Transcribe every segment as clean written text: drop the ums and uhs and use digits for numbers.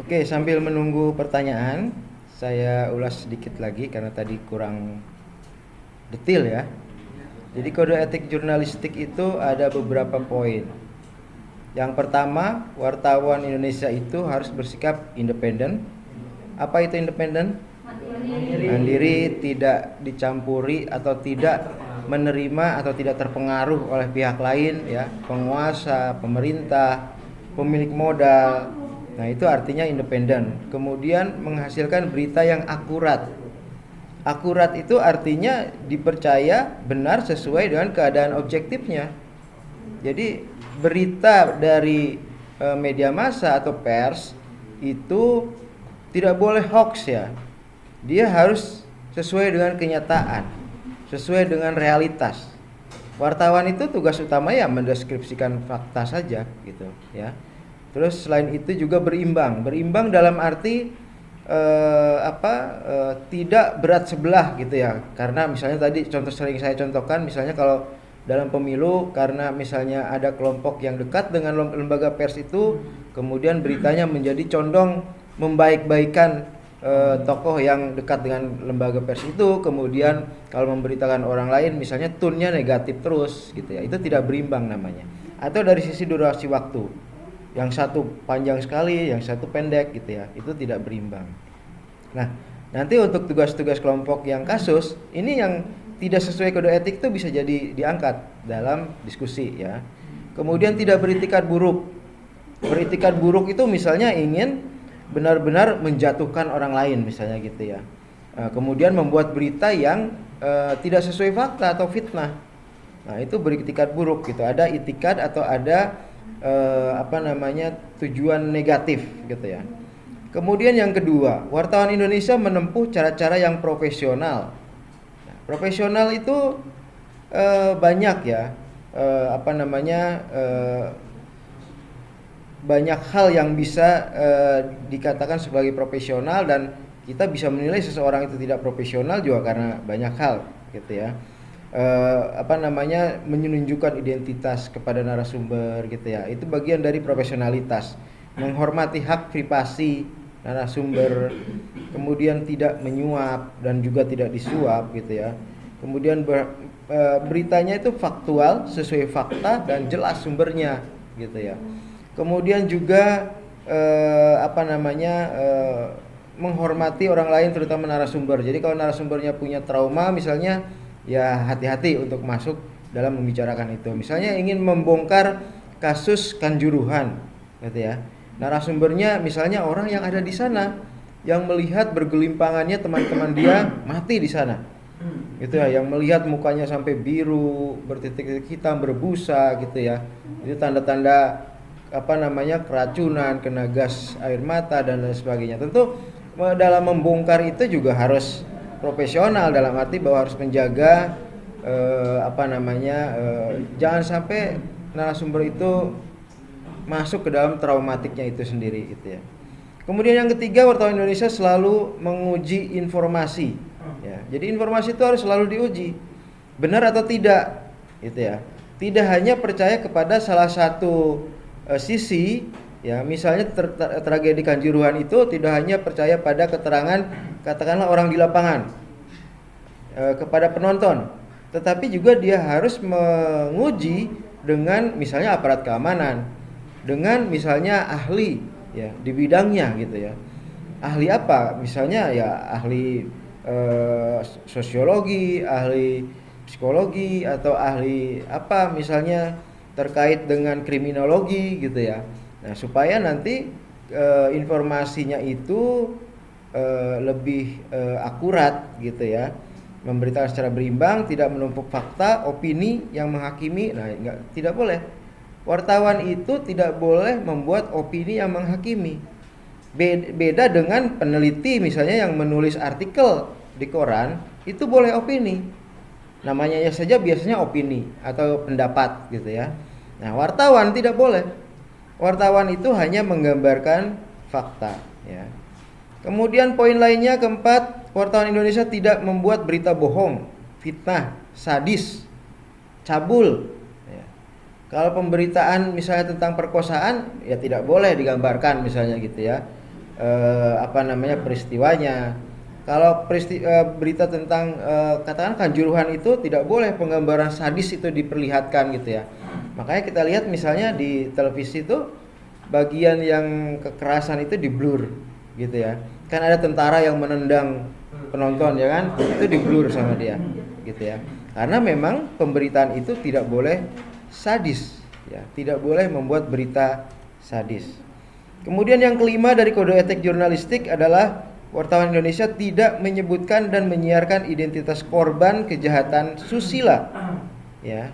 Oke, sambil menunggu pertanyaan, saya ulas sedikit lagi karena tadi kurang detail ya. Jadi kode etik jurnalistik itu ada beberapa poin. Yang pertama, wartawan Indonesia itu harus bersikap independen. Apa itu independen? Mandiri, tidak dicampuri atau tidak menerima atau tidak terpengaruh oleh pihak lain ya, penguasa, pemerintah, pemilik modal. Nah, itu artinya independen. Kemudian menghasilkan berita yang akurat. Akurat itu artinya dipercaya benar sesuai dengan keadaan objektifnya. Jadi berita dari media massa atau pers itu tidak boleh hoax ya. Dia harus sesuai dengan kenyataan, sesuai dengan realitas. Wartawan itu tugas utama ya mendeskripsikan fakta saja gitu ya. Terus selain itu juga berimbang. Berimbang dalam arti tidak berat sebelah gitu ya. Karena misalnya tadi contoh sering saya contohkan, misalnya kalau dalam pemilu karena misalnya ada kelompok yang dekat dengan lembaga pers itu, kemudian beritanya menjadi condong membaik-baikan tokoh yang dekat dengan lembaga pers itu, kemudian kalau memberitakan orang lain misalnya tone-nya negatif terus gitu ya. Itu tidak berimbang namanya. Atau dari sisi durasi waktu, yang satu panjang sekali, yang satu pendek gitu ya, itu tidak berimbang. Nah, nanti untuk tugas-tugas kelompok yang kasus ini yang tidak sesuai kode etik itu bisa jadi diangkat dalam diskusi ya. Kemudian tidak beritikat buruk. Beritikat buruk itu misalnya ingin benar-benar menjatuhkan orang lain misalnya gitu ya. Kemudian membuat berita yang tidak sesuai fakta atau fitnah. Nah, itu beritikat buruk gitu. Ada itikat atau ada tujuan negatif gitu ya. Kemudian yang kedua, wartawan Indonesia menempuh cara-cara yang profesional. Nah, profesional itu banyak ya, banyak hal yang bisa dikatakan sebagai profesional, dan kita bisa menilai seseorang itu tidak profesional juga karena banyak hal gitu ya. Menunjukkan identitas kepada narasumber gitu ya. Itu bagian dari profesionalitas. Menghormati hak privasi narasumber, kemudian tidak menyuap dan juga tidak disuap gitu ya. Kemudian beritanya itu faktual, sesuai fakta dan jelas sumbernya gitu ya. Kemudian juga menghormati orang lain terutama narasumber. Jadi kalau narasumbernya punya trauma misalnya, ya hati-hati untuk masuk dalam membicarakan itu. Misalnya ingin membongkar kasus Kanjuruhan gitu ya. Narasumbernya misalnya orang yang ada di sana, yang melihat bergelimpangannya teman-teman dia mati di sana. Gitu ya, yang melihat mukanya sampai biru, bertitik-titik hitam, berbusa gitu ya. Itu tanda-tanda keracunan, kena gas air mata dan lain sebagainya. Tentu dalam membongkar itu juga harus profesional, dalam arti bahwa harus menjaga jangan sampai narasumber itu masuk ke dalam traumatiknya itu sendiri gitu ya. Kemudian yang ketiga, wartawan Indonesia selalu menguji informasi ya. Jadi informasi itu harus selalu diuji benar atau tidak gitu ya. Tidak hanya percaya kepada salah satu sisi ya. Misalnya tragedi Kanjuruhan itu tidak hanya percaya pada keterangan katakanlah orang di lapangan kepada penonton, tetapi juga dia harus menguji dengan misalnya aparat keamanan, dengan misalnya ahli ya di bidangnya gitu ya. Ahli apa? Misalnya ya ahli sosiologi, ahli psikologi, atau ahli apa misalnya terkait dengan kriminologi gitu ya. Nah, supaya nanti informasinya itu lebih akurat gitu ya. Memberitakan secara berimbang, tidak menumpuk fakta, opini yang menghakimi. Nah, tidak boleh. Wartawan itu tidak boleh membuat opini yang menghakimi. Beda dengan peneliti misalnya yang menulis artikel di koran, itu boleh opini. Namanya saja biasanya opini atau pendapat gitu ya. Nah, wartawan tidak boleh. Wartawan itu hanya menggambarkan fakta ya. Kemudian poin lainnya keempat, wartawan Indonesia tidak membuat berita bohong, fitnah, sadis, cabul ya. Kalau pemberitaan misalnya tentang perkosaan ya tidak boleh digambarkan misalnya gitu ya. peristiwanya. Kalau berita tentang katakan Kanjuruhan itu tidak boleh penggambaran sadis itu diperlihatkan gitu ya. Makanya kita lihat misalnya di televisi itu bagian yang kekerasan itu di blur gitu ya. Kan ada tentara yang menendang penonton ya kan, itu di blur sama dia gitu ya. Karena memang pemberitaan itu tidak boleh sadis ya, tidak boleh membuat berita sadis. Kemudian yang kelima dari kode etik jurnalistik adalah wartawan Indonesia tidak menyebutkan dan menyiarkan identitas korban kejahatan susila. Ya.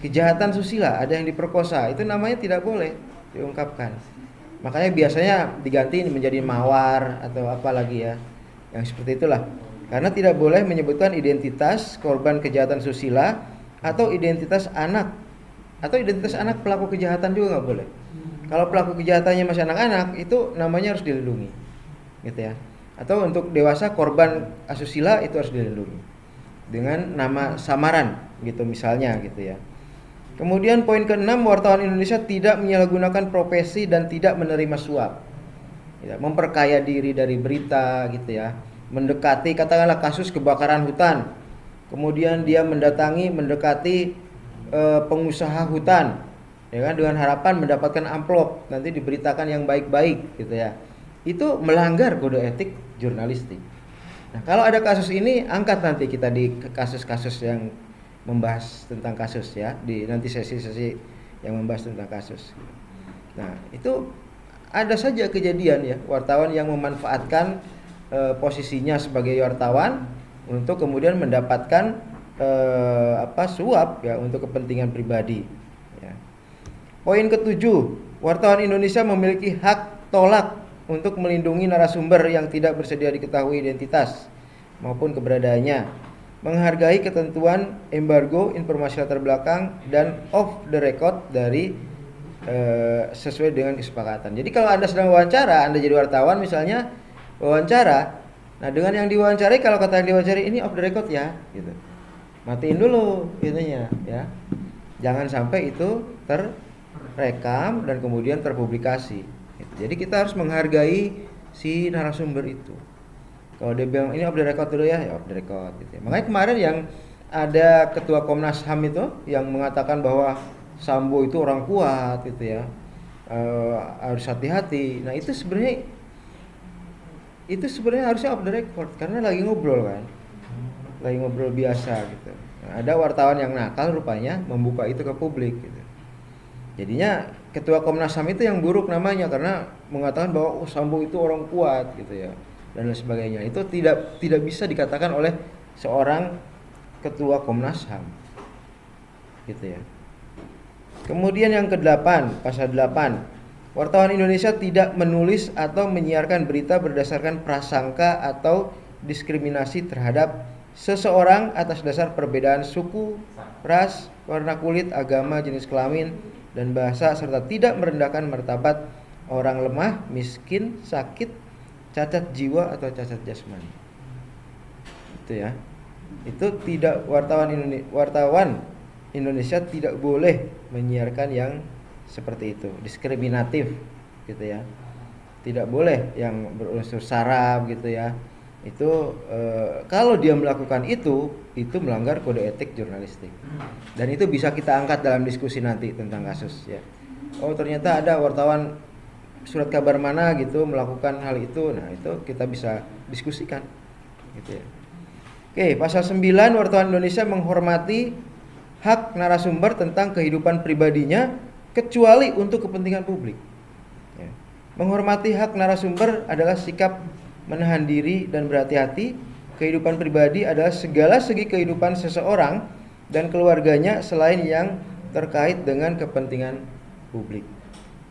Kejahatan susila, ada yang diperkosa, itu namanya tidak boleh diungkapkan. Makanya biasanya diganti menjadi mawar atau apa lagi ya. Yang seperti itulah. Karena tidak boleh menyebutkan identitas korban kejahatan susila atau identitas anak pelaku kejahatan juga nggak boleh. Kalau pelaku kejahatannya masih anak-anak, itu namanya harus dilindungi, gitu ya. Atau untuk dewasa korban asusila itu harus dilindungi dengan nama samaran, gitu misalnya, gitu ya. Kemudian poin ke-6, wartawan Indonesia tidak menyalahgunakan profesi dan tidak menerima suap, ya, memperkaya diri dari berita, gitu ya. Mendekati katakanlah kasus kebakaran hutan, kemudian dia mendekati pengusaha hutan, ya kan, dengan harapan mendapatkan amplop, nanti diberitakan yang baik-baik gitu ya. Itu melanggar kode etik jurnalistik. Nah, kalau ada kasus ini, angkat nanti kita di kasus-kasus yang membahas tentang kasus ya, di nanti sesi-sesi yang membahas tentang kasus. Nah, itu ada saja kejadian ya, wartawan yang memanfaatkan posisinya sebagai wartawan untuk kemudian mendapatkan suap ya untuk kepentingan pribadi ya. Poin ke-7, wartawan Indonesia memiliki hak tolak untuk melindungi narasumber yang tidak bersedia diketahui identitas maupun keberadaannya, menghargai ketentuan embargo informasi latar belakang dan off the record dari sesuai dengan kesepakatan. Jadi kalau Anda sedang wawancara, Anda jadi wartawan misalnya wawancara, nah dengan yang diwawancarai, kalau kata yang diwawancarai ini off the record ya gitu, matiin dulu itunya ya, jangan sampai itu terrekam dan kemudian terpublikasi gitu. Jadi kita harus menghargai si narasumber itu. Kalau dia bilang ini off the record dulu ya off the record gitu ya. Makanya kemarin yang ada ketua Komnas HAM itu yang mengatakan bahwa Sambo itu orang kuat gitu ya, harus hati-hati. Nah itu sebenarnya harusnya off the record karena lagi ngobrol kan, lagi ngobrol biasa gitu. Nah, ada wartawan yang nakal rupanya membuka itu ke publik gitu. Jadinya ketua Komnas HAM itu yang buruk namanya karena mengatakan bahwa Sambo itu orang kuat gitu ya dan lain sebagainya. Itu tidak bisa dikatakan oleh seorang ketua Komnas HAM gitu ya. Kemudian yang ke-8, pasal 8, wartawan Indonesia tidak menulis atau menyiarkan berita berdasarkan prasangka atau diskriminasi terhadap seseorang atas dasar perbedaan suku, ras, warna kulit, agama, jenis kelamin, dan bahasa, serta tidak merendahkan martabat orang lemah, miskin, sakit, cacat jiwa atau cacat jasmani. Itu ya. Itu tidak, wartawan Indonesia tidak boleh menyiarkan yang seperti itu, diskriminatif gitu ya. Tidak boleh yang berunsur sara gitu ya. Itu kalau dia melakukan itu melanggar kode etik jurnalistik. Dan itu bisa kita angkat dalam diskusi nanti tentang kasus ya. Oh, ternyata ada wartawan surat kabar mana gitu melakukan hal itu. Nah, itu kita bisa diskusikan gitu ya. Oke, pasal 9, wartawan Indonesia menghormati hak narasumber tentang kehidupan pribadinya kecuali untuk kepentingan publik. Ya. Menghormati hak narasumber adalah sikap menahan diri dan berhati-hati. Kehidupan pribadi adalah segala segi kehidupan seseorang dan keluarganya selain yang terkait dengan kepentingan publik.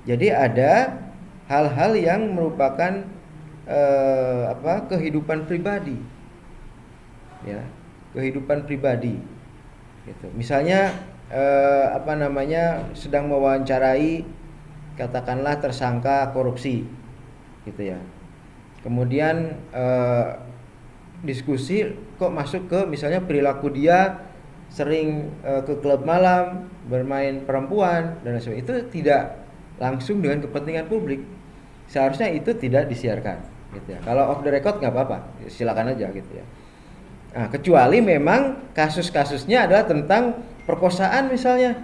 Jadi ada hal-hal yang merupakan kehidupan pribadi. Ya, kehidupan pribadi. Gitu. Misalnya sedang mewawancarai katakanlah tersangka korupsi gitu ya. Kemudian diskusi kok masuk ke misalnya perilaku dia sering ke klub malam, bermain perempuan dan sebagainya. Itu tidak langsung dengan kepentingan publik. seharusnya itu tidak disiarkan gitu ya. Kalau off the record nggak apa-apa, silakan aja gitu ya. Nah, kecuali memang kasus-kasusnya adalah tentang perkosaan misalnya.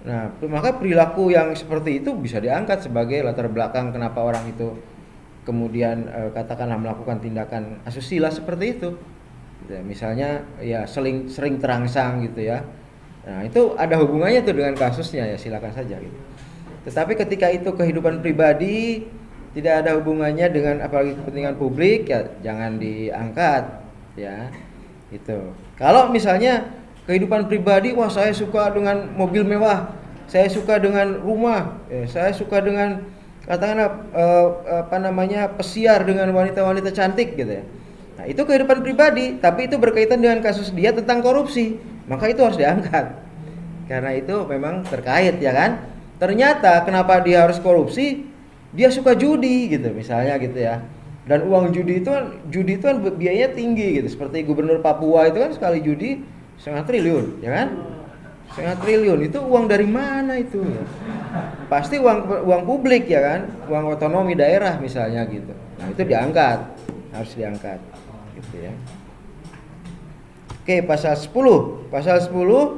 Nah, maka perilaku yang seperti itu bisa diangkat sebagai latar belakang kenapa orang itu kemudian katakanlah melakukan tindakan asusila seperti itu. Gitu ya. Misalnya ya sering terangsang gitu ya. Nah, itu ada hubungannya tuh dengan kasusnya ya, silakan saja gitu. Tetapi ketika itu kehidupan pribadi tidak ada hubungannya dengan apalagi kepentingan publik ya jangan diangkat ya. Itu. Kalau misalnya kehidupan pribadi, wah saya suka dengan mobil mewah, saya suka dengan rumah, saya suka dengan katakanlah pesiar dengan wanita-wanita cantik gitu ya. Nah, itu kehidupan pribadi, tapi itu berkaitan dengan kasus dia tentang korupsi, maka itu harus diangkat. Karena itu memang terkait ya kan. Ternyata kenapa dia harus korupsi? Dia suka judi gitu misalnya gitu ya. Dan uang judi itu kan biayanya tinggi gitu. Seperti Gubernur Papua itu kan sekali judi 1,5 triliun, ya kan? 1,5 triliun itu uang dari mana itu? Ya? Pasti uang publik ya kan? Uang otonomi daerah misalnya gitu. Nah, itu diangkat, harus diangkat gitu ya. Oke, pasal 10. Pasal 10,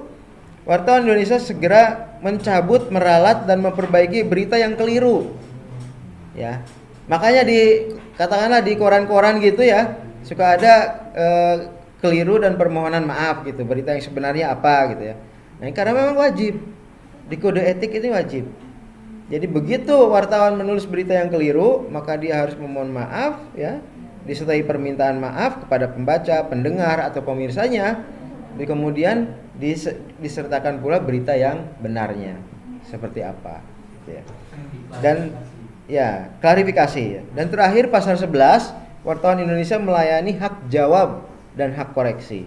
wartawan Indonesia segera mencabut, meralat dan memperbaiki berita yang keliru. Ya. Makanya katakanlah di koran-koran gitu ya, suka ada keliru dan permohonan maaf gitu, berita yang sebenarnya apa gitu ya. Nah, karena memang wajib. Di kode etik ini wajib. Jadi begitu wartawan menulis berita yang keliru, maka dia harus memohon maaf ya, disertai permintaan maaf kepada pembaca, pendengar atau pemirsanya. Dan kemudian disertakan pula berita yang benarnya seperti apa gitu ya. Dan ya, klarifikasi ya. Dan terakhir pasal 11, wartawan Indonesia melayani hak jawab dan hak koreksi.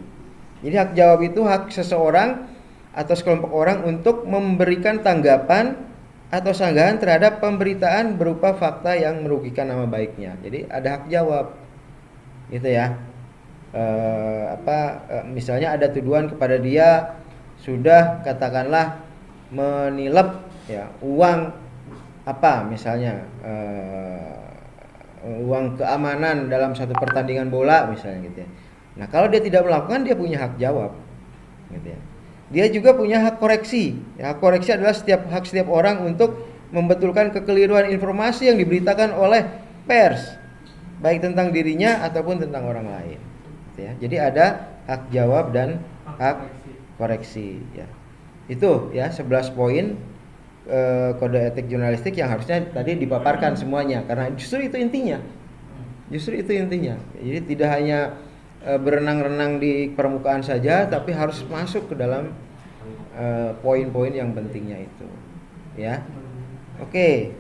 Jadi hak jawab itu hak seseorang atau sekelompok orang untuk memberikan tanggapan atau sanggahan terhadap pemberitaan berupa fakta yang merugikan nama baiknya. Jadi ada hak jawab, gitu ya. Misalnya ada tuduhan kepada dia sudah katakanlah menilep ya uang apa misalnya uang keamanan dalam satu pertandingan bola misalnya gitu ya. Nah, kalau dia tidak melakukan, dia punya hak jawab, gitu ya. Dia juga punya hak koreksi. Ya, hak koreksi adalah hak setiap orang untuk membetulkan kekeliruan informasi yang diberitakan oleh pers, baik tentang dirinya ataupun tentang orang lain. Gitu ya. Jadi ada hak jawab dan hak koreksi. Ya. Itu ya 11 poin kode etik jurnalistik yang harusnya tadi dipaparkan semuanya, karena justru itu intinya. Jadi tidak hanya berenang-renang di permukaan saja, tapi harus masuk ke dalam poin-poin yang pentingnya itu, ya. Oke.